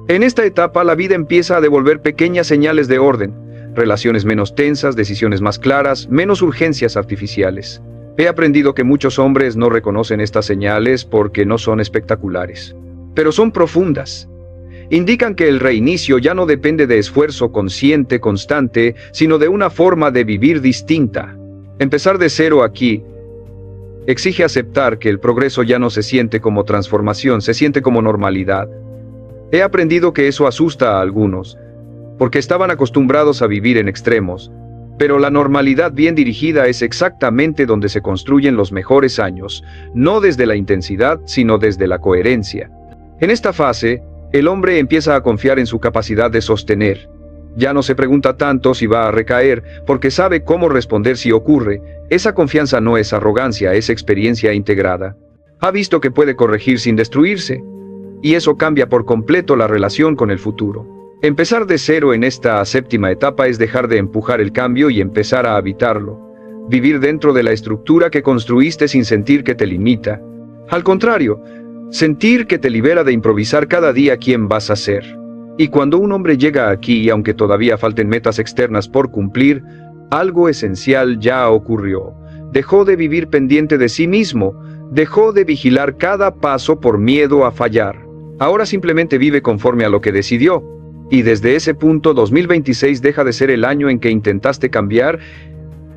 En esta etapa, la vida empieza a devolver pequeñas señales de orden. Relaciones menos tensas, decisiones más claras, menos urgencias artificiales. He aprendido que muchos hombres no reconocen estas señales porque no son espectaculares, pero son profundas. Indican que el reinicio ya no depende de esfuerzo consciente constante, sino de una forma de vivir distinta. Empezar de cero aquí exige aceptar que el progreso ya no se siente como transformación, se siente como normalidad. He aprendido que eso asusta a algunos, porque estaban acostumbrados a vivir en extremos, pero la normalidad bien dirigida es exactamente donde se construyen los mejores años, no desde la intensidad, sino desde la coherencia. En esta fase, el hombre empieza a confiar en su capacidad de sostener. Ya no se pregunta tanto si va a recaer, porque sabe cómo responder si ocurre. Esa confianza no es arrogancia, es experiencia integrada. Ha visto que puede corregir sin destruirse, y eso cambia por completo la relación con el futuro. Empezar de cero en esta séptima etapa es dejar de empujar el cambio y empezar a habitarlo. Vivir dentro de la estructura que construiste sin sentir que te limita. Al contrario, sentir que te libera de improvisar cada día quién vas a ser. Y cuando un hombre llega aquí, aunque todavía falten metas externas por cumplir, algo esencial ya ocurrió. Dejó de vivir pendiente de sí mismo, dejó de vigilar cada paso por miedo a fallar. Ahora simplemente vive conforme a lo que decidió. Y desde ese punto, 2026 deja de ser el año en que intentaste cambiar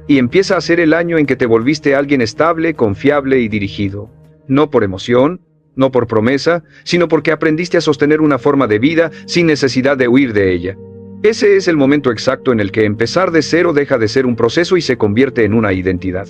y empieza a ser el año en que te volviste alguien estable, confiable y dirigido. No por emoción, no por promesa, sino porque aprendiste a sostener una forma de vida sin necesidad de huir de ella. Ese es el momento exacto en el que empezar de cero deja de ser un proceso y se convierte en una identidad.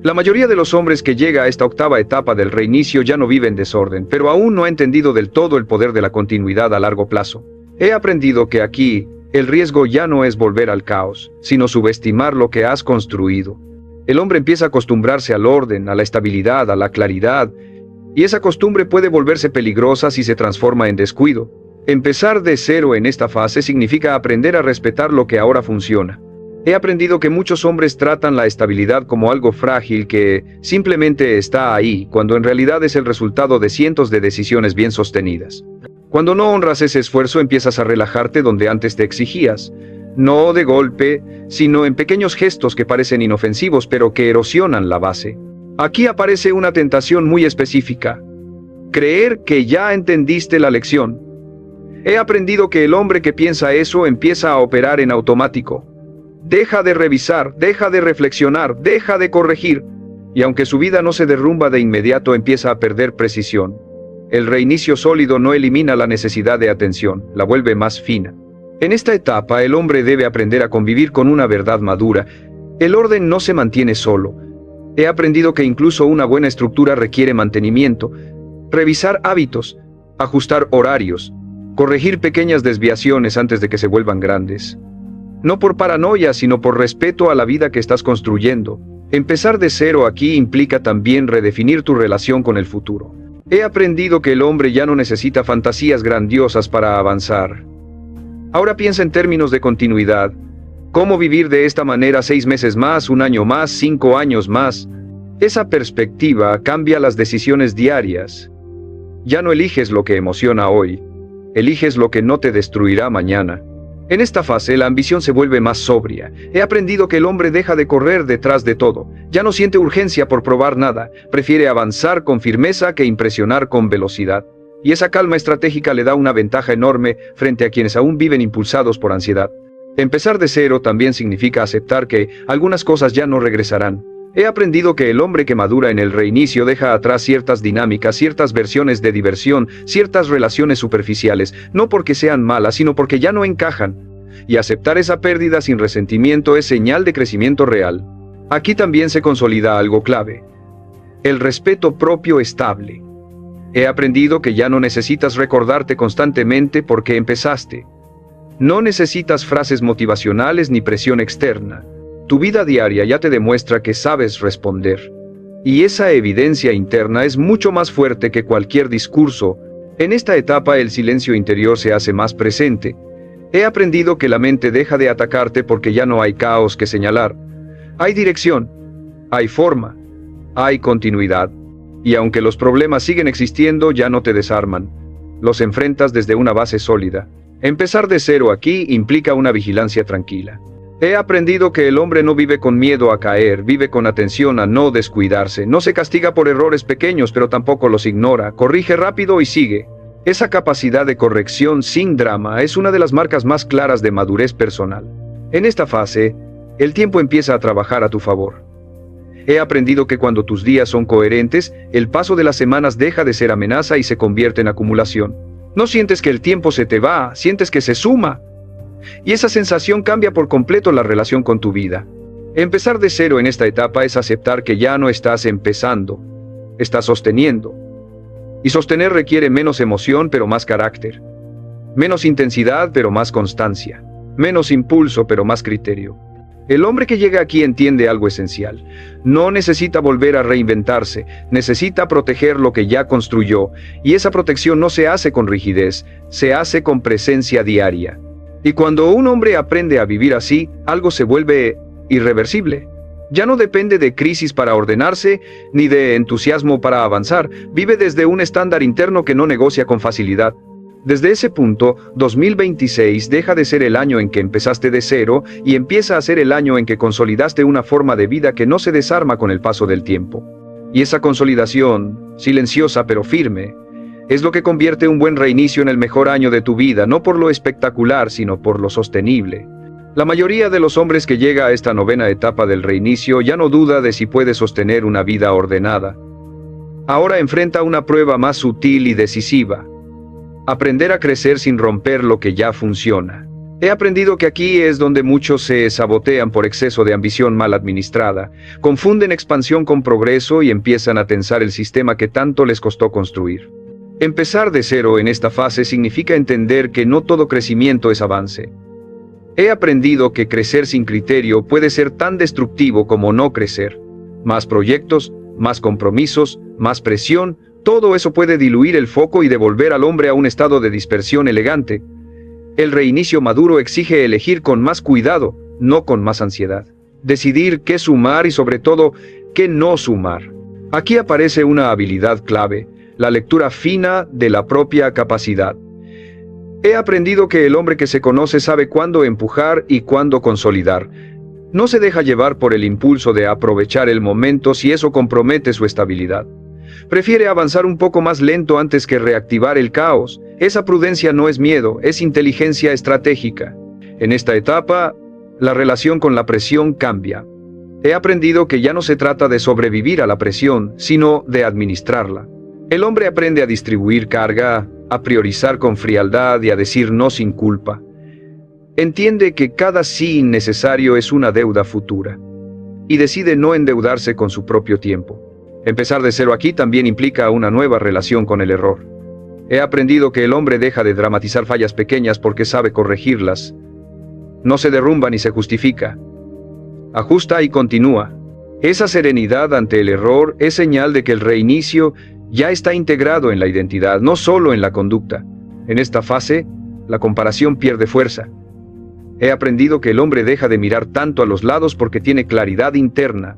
La mayoría de los hombres que llega a esta octava etapa del reinicio ya no viven desorden, pero aún no ha entendido del todo el poder de la continuidad a largo plazo. He aprendido que aquí, el riesgo ya no es volver al caos, sino subestimar lo que has construido. El hombre empieza a acostumbrarse al orden, a la estabilidad, a la claridad, y esa costumbre puede volverse peligrosa si se transforma en descuido. Empezar de cero en esta fase significa aprender a respetar lo que ahora funciona. He aprendido que muchos hombres tratan la estabilidad como algo frágil que simplemente está ahí, cuando en realidad es el resultado de cientos de decisiones bien sostenidas. Cuando no honras ese esfuerzo, empiezas a relajarte donde antes te exigías. No de golpe, sino en pequeños gestos que parecen inofensivos pero que erosionan la base. Aquí aparece una tentación muy específica. Creer que ya entendiste la lección. He aprendido que el hombre que piensa eso empieza a operar en automático. Deja de revisar, deja de reflexionar, deja de corregir. Y aunque su vida no se derrumba de inmediato, empieza a perder precisión. El reinicio sólido no elimina la necesidad de atención, la vuelve más fina. En esta etapa, el hombre debe aprender a convivir con una verdad madura. El orden no se mantiene solo. He aprendido que incluso una buena estructura requiere mantenimiento, revisar hábitos, ajustar horarios, corregir pequeñas desviaciones antes de que se vuelvan grandes. No por paranoia, sino por respeto a la vida que estás construyendo. Empezar de cero aquí implica también redefinir tu relación con el futuro. He aprendido que el hombre ya no necesita fantasías grandiosas para avanzar. Ahora piensa en términos de continuidad. ¿Cómo vivir de esta manera 6 meses más, 1 año más, 5 años más? Esa perspectiva cambia las decisiones diarias. Ya no eliges lo que emociona hoy, eliges lo que no te destruirá mañana. En esta fase, la ambición se vuelve más sobria. He aprendido que el hombre deja de correr detrás de todo. Ya no siente urgencia por probar nada. Prefiere avanzar con firmeza que impresionar con velocidad. Y esa calma estratégica le da una ventaja enorme frente a quienes aún viven impulsados por ansiedad. Empezar de cero también significa aceptar que algunas cosas ya no regresarán. He aprendido que el hombre que madura en el reinicio deja atrás ciertas dinámicas, ciertas versiones de diversión, ciertas relaciones superficiales, no porque sean malas, sino porque ya no encajan. Y aceptar esa pérdida sin resentimiento es señal de crecimiento real. Aquí también se consolida algo clave: el respeto propio estable. He aprendido que ya no necesitas recordarte constantemente por qué empezaste. No necesitas frases motivacionales ni presión externa. Tu vida diaria ya te demuestra que sabes responder. Y esa evidencia interna es mucho más fuerte que cualquier discurso. En esta etapa el silencio interior se hace más presente. He aprendido que la mente deja de atacarte porque ya no hay caos que señalar. Hay dirección, hay forma, hay continuidad. Y aunque los problemas siguen existiendo, ya no te desarman. Los enfrentas desde una base sólida. Empezar de cero aquí implica una vigilancia tranquila. He aprendido que el hombre no vive con miedo a caer, vive con atención a no descuidarse, no se castiga por errores pequeños, pero tampoco los ignora, corrige rápido y sigue. Esa capacidad de corrección sin drama es una de las marcas más claras de madurez personal. En esta fase, el tiempo empieza a trabajar a tu favor. He aprendido que cuando tus días son coherentes, el paso de las semanas deja de ser amenaza y se convierte en acumulación. No sientes que el tiempo se te va, sientes que se suma. Y esa sensación cambia por completo la relación con tu vida. Empezar de cero en esta etapa es aceptar que ya no estás empezando, estás sosteniendo. Y sostener requiere menos emoción pero más carácter. Menos intensidad pero más constancia. Menos impulso pero más criterio. El hombre que llega aquí entiende algo esencial. No necesita volver a reinventarse, necesita proteger lo que ya construyó, y esa protección no se hace con rigidez, se hace con presencia diaria. Y cuando un hombre aprende a vivir así, algo se vuelve irreversible. Ya no depende de crisis para ordenarse, ni de entusiasmo para avanzar, vive desde un estándar interno que no negocia con facilidad. Desde ese punto, 2026 deja de ser el año en que empezaste de cero y empieza a ser el año en que consolidaste una forma de vida que no se desarma con el paso del tiempo. Y esa consolidación, silenciosa pero firme, es lo que convierte un buen reinicio en el mejor año de tu vida, no por lo espectacular, sino por lo sostenible. La mayoría de los hombres que llega a esta novena etapa del reinicio ya no duda de si puede sostener una vida ordenada. Ahora enfrenta una prueba más sutil y decisiva. Aprender a crecer sin romper lo que ya funciona. He aprendido que aquí es donde muchos se sabotean por exceso de ambición mal administrada, confunden expansión con progreso y empiezan a tensar el sistema que tanto les costó construir. Empezar de cero en esta fase significa entender que no todo crecimiento es avance. He aprendido que crecer sin criterio puede ser tan destructivo como no crecer. Más proyectos, más compromisos, más presión, todo eso puede diluir el foco y devolver al hombre a un estado de dispersión elegante. El reinicio maduro exige elegir con más cuidado, no con más ansiedad. Decidir qué sumar y sobre todo, qué no sumar. Aquí aparece una habilidad clave, la lectura fina de la propia capacidad. He aprendido que el hombre que se conoce sabe cuándo empujar y cuándo consolidar. No se deja llevar por el impulso de aprovechar el momento si eso compromete su estabilidad. Prefiere avanzar un poco más lento antes que reactivar el caos. Esa prudencia no es miedo, es inteligencia estratégica. En esta etapa, la relación con la presión cambia. He aprendido que ya no se trata de sobrevivir a la presión, sino de administrarla. El hombre aprende a distribuir carga, a priorizar con frialdad y a decir no sin culpa. Entiende que cada sí innecesario es una deuda futura. Y decide no endeudarse con su propio tiempo. Empezar de cero aquí también implica una nueva relación con el error. He aprendido que el hombre deja de dramatizar fallas pequeñas porque sabe corregirlas. No se derrumba ni se justifica. Ajusta y continúa. Esa serenidad ante el error es señal de que el reinicio ya está integrado en la identidad, no solo en la conducta. En esta fase, la comparación pierde fuerza. He aprendido que el hombre deja de mirar tanto a los lados porque tiene claridad interna.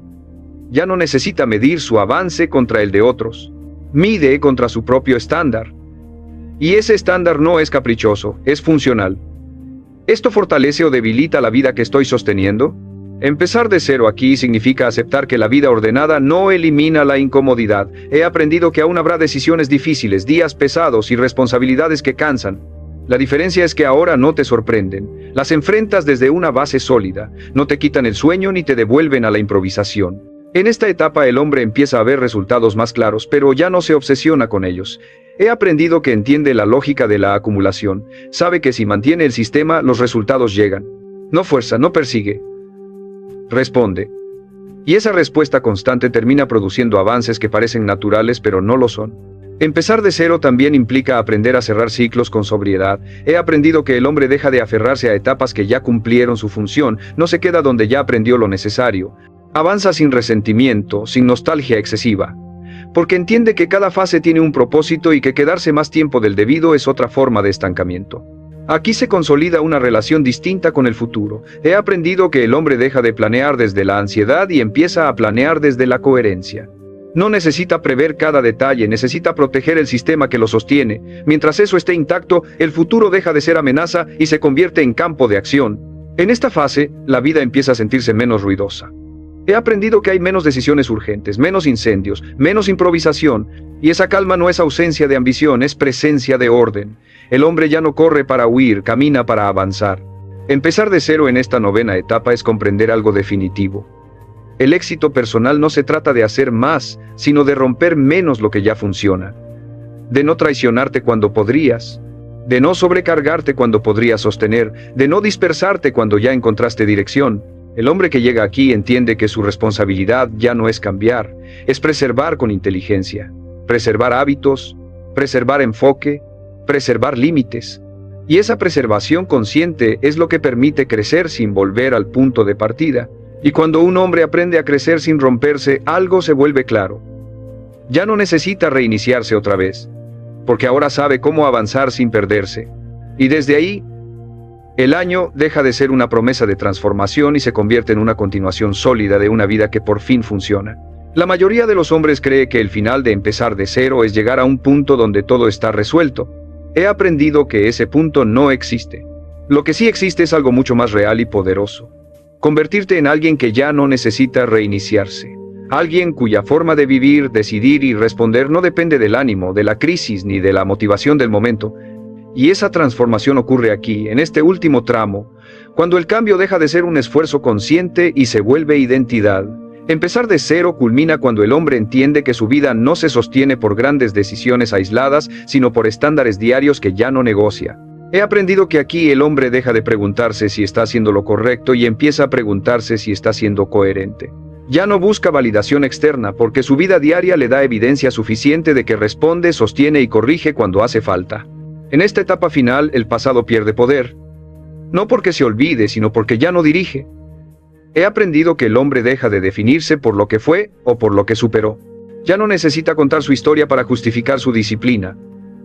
Ya no necesita medir su avance contra el de otros. Mide contra su propio estándar. Y ese estándar no es caprichoso, es funcional. ¿Esto fortalece o debilita la vida que estoy sosteniendo? Empezar de cero aquí significa aceptar que la vida ordenada no elimina la incomodidad. He aprendido que aún habrá decisiones difíciles, días pesados y responsabilidades que cansan. La diferencia es que ahora no te sorprenden. Las enfrentas desde una base sólida. No te quitan el sueño ni te devuelven a la improvisación. En esta etapa el hombre empieza a ver resultados más claros, pero ya no se obsesiona con ellos. He aprendido que entiende la lógica de la acumulación. Sabe que si mantiene el sistema, los resultados llegan. No fuerza, no persigue. Responde. Y esa respuesta constante termina produciendo avances que parecen naturales pero no lo son. Empezar de cero también implica aprender a cerrar ciclos con sobriedad. He aprendido que el hombre deja de aferrarse a etapas que ya cumplieron su función, no se queda donde ya aprendió lo necesario. Avanza sin resentimiento, sin nostalgia excesiva. Porque entiende que cada fase tiene un propósito y que quedarse más tiempo del debido es otra forma de estancamiento. Aquí se consolida una relación distinta con el futuro. He aprendido que el hombre deja de planear desde la ansiedad y empieza a planear desde la coherencia. No necesita prever cada detalle, necesita proteger el sistema que lo sostiene. Mientras eso esté intacto, el futuro deja de ser amenaza y se convierte en campo de acción. En esta fase, la vida empieza a sentirse menos ruidosa. He aprendido que hay menos decisiones urgentes, menos incendios, menos improvisación, y esa calma no es ausencia de ambición, es presencia de orden. El hombre ya no corre para huir, camina para avanzar. Empezar de cero en esta novena etapa es comprender algo definitivo. El éxito personal no se trata de hacer más, sino de romper menos lo que ya funciona. De no traicionarte cuando podrías, de no sobrecargarte cuando podrías sostener, de no dispersarte cuando ya encontraste dirección. El hombre que llega aquí entiende que su responsabilidad ya no es cambiar, es preservar con inteligencia, preservar hábitos, preservar enfoque, preservar límites. Y esa preservación consciente es lo que permite crecer sin volver al punto de partida. Y cuando un hombre aprende a crecer sin romperse, algo se vuelve claro. Ya no necesita reiniciarse otra vez, porque ahora sabe cómo avanzar sin perderse. Y desde ahí, el año deja de ser una promesa de transformación y se convierte en una continuación sólida de una vida que por fin funciona. La mayoría de los hombres cree que el final de empezar de cero es llegar a un punto donde todo está resuelto. He aprendido que ese punto no existe. Lo que sí existe es algo mucho más real y poderoso. Convertirte en alguien que ya no necesita reiniciarse. Alguien cuya forma de vivir, decidir y responder no depende del ánimo, de la crisis ni de la motivación del momento. Y esa transformación ocurre aquí, en este último tramo, cuando el cambio deja de ser un esfuerzo consciente y se vuelve identidad. Empezar de cero culmina cuando el hombre entiende que su vida no se sostiene por grandes decisiones aisladas, sino por estándares diarios que ya no negocia. He aprendido que aquí el hombre deja de preguntarse si está haciendo lo correcto y empieza a preguntarse si está siendo coherente. Ya no busca validación externa porque su vida diaria le da evidencia suficiente de que responde, sostiene y corrige cuando hace falta. En esta etapa final, el pasado pierde poder. No porque se olvide, sino porque ya no dirige. He aprendido que el hombre deja de definirse por lo que fue o por lo que superó. Ya no necesita contar su historia para justificar su disciplina.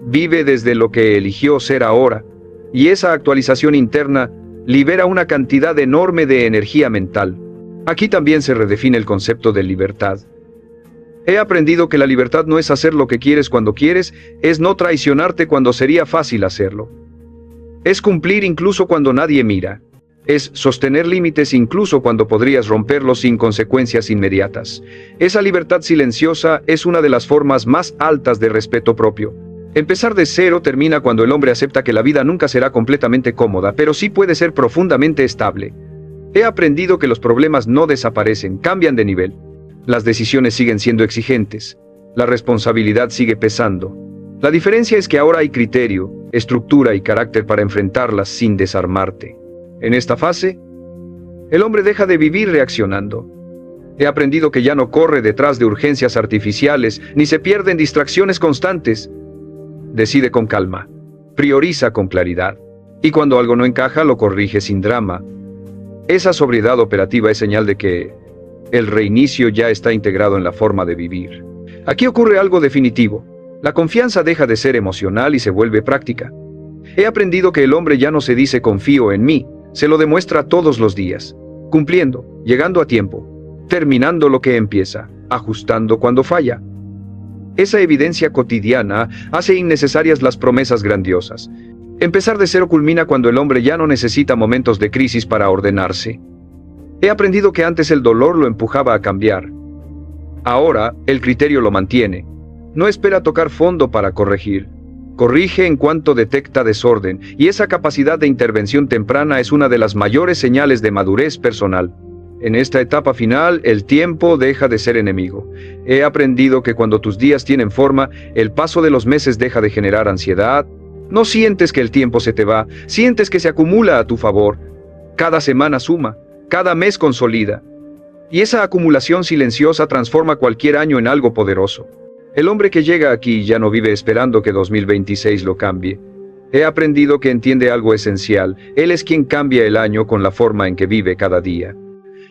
Vive desde lo que eligió ser ahora. Y esa actualización interna libera una cantidad enorme de energía mental. Aquí también se redefine el concepto de libertad. He aprendido que la libertad no es hacer lo que quieres cuando quieres, es no traicionarte cuando sería fácil hacerlo. Es cumplir incluso cuando nadie mira. Es sostener límites incluso cuando podrías romperlos sin consecuencias inmediatas. Esa libertad silenciosa es una de las formas más altas de respeto propio. Empezar de cero termina cuando el hombre acepta que la vida nunca será completamente cómoda, pero sí puede ser profundamente estable. He aprendido que los problemas no desaparecen, cambian de nivel. Las decisiones siguen siendo exigentes. La responsabilidad sigue pesando. La diferencia es que ahora hay criterio, estructura y carácter para enfrentarlas sin desarmarte. En esta fase, el hombre deja de vivir reaccionando. He aprendido que ya no corre detrás de urgencias artificiales, ni se pierde en distracciones constantes. Decide con calma, prioriza con claridad, y cuando algo no encaja lo corrige sin drama. Esa sobriedad operativa es señal de que el reinicio ya está integrado en la forma de vivir. Aquí ocurre algo definitivo. La confianza deja de ser emocional y se vuelve práctica. He aprendido que el hombre ya no se dice confío en mí, se lo demuestra todos los días, cumpliendo, llegando a tiempo, terminando lo que empieza, ajustando cuando falla. Esa evidencia cotidiana hace innecesarias las promesas grandiosas. Empezar de cero culmina cuando el hombre ya no necesita momentos de crisis para ordenarse. He aprendido que antes el dolor lo empujaba a cambiar. Ahora, el criterio lo mantiene. No espera tocar fondo para corregir. Corrige en cuanto detecta desorden, y esa capacidad de intervención temprana es una de las mayores señales de madurez personal. En esta etapa final, el tiempo deja de ser enemigo. He aprendido que cuando tus días tienen forma, el paso de los meses deja de generar ansiedad. No sientes que el tiempo se te va, sientes que se acumula a tu favor. Cada semana suma. Cada mes consolida. Y esa acumulación silenciosa transforma cualquier año en algo poderoso. El hombre que llega aquí ya no vive esperando que 2026 lo cambie. He aprendido que entiende algo esencial. Él es quien cambia el año con la forma en que vive cada día.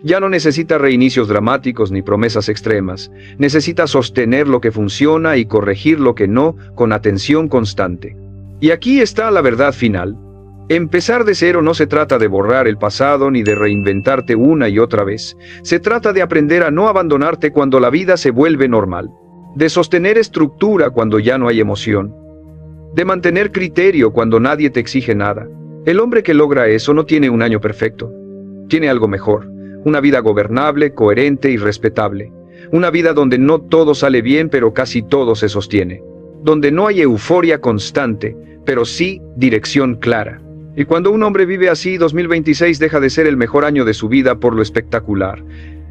Ya no necesita reinicios dramáticos ni promesas extremas. Necesita sostener lo que funciona y corregir lo que no, con atención constante. Y aquí está la verdad final. Empezar de cero no se trata de borrar el pasado ni de reinventarte una y otra vez. Se trata de aprender a no abandonarte cuando la vida se vuelve normal. De sostener estructura cuando ya no hay emoción. De mantener criterio cuando nadie te exige nada. El hombre que logra eso no tiene un año perfecto. Tiene algo mejor, una vida gobernable, coherente y respetable. Una vida donde no todo sale bien, pero casi todo se sostiene. Donde no hay euforia constante, pero sí dirección clara. Y cuando un hombre vive así, 2026 deja de ser el mejor año de su vida por lo espectacular.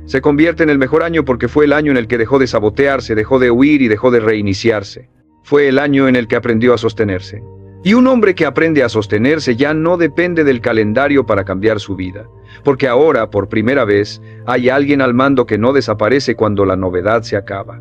Se convierte en el mejor año porque fue el año en el que dejó de sabotearse, dejó de huir y dejó de reiniciarse. Fue el año en el que aprendió a sostenerse. Y un hombre que aprende a sostenerse ya no depende del calendario para cambiar su vida. Porque ahora, por primera vez, hay alguien al mando que no desaparece cuando la novedad se acaba.